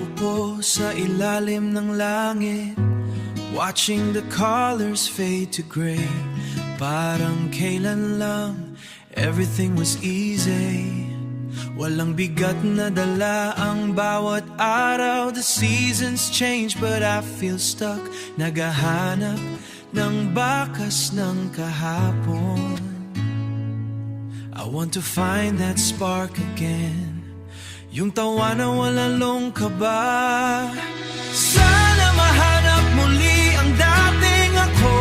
Nakaupo sa ilalim ng langit, watching the colors fade to gray. Parang kailan lang everything was easy. Walang bigat na dala ang bawat araw. The seasons change but I feel stuck. Naghahanap ng bakas ng kahapon. I want to find that spark again. Yung tawa na walang kaba. Sana mahanap muli ang dating ako.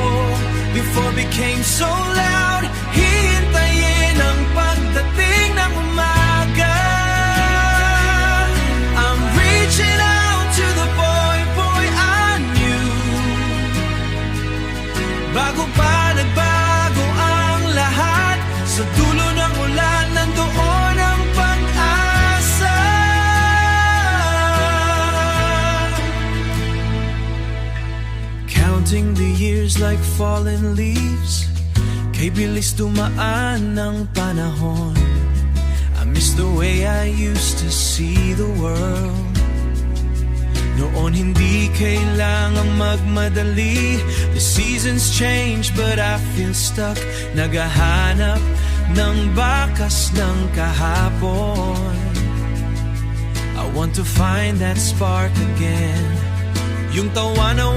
Before became so loud, hihintayin ang pagdating ng umaga. I'm reaching out to the boy I knew. Bago pa nagbago ang lahat, sa dulo ng ulan nandoon ang pag-asa. Counting the years like fallen leaves, kay bilis dumaan ng panahon. I miss the way I used to see the world. Noon hindi kailangang magmadali. The seasons change but I feel stuck. Naghahanap ng bakas ng kahapon. I want to find that spark again. Yung tawa na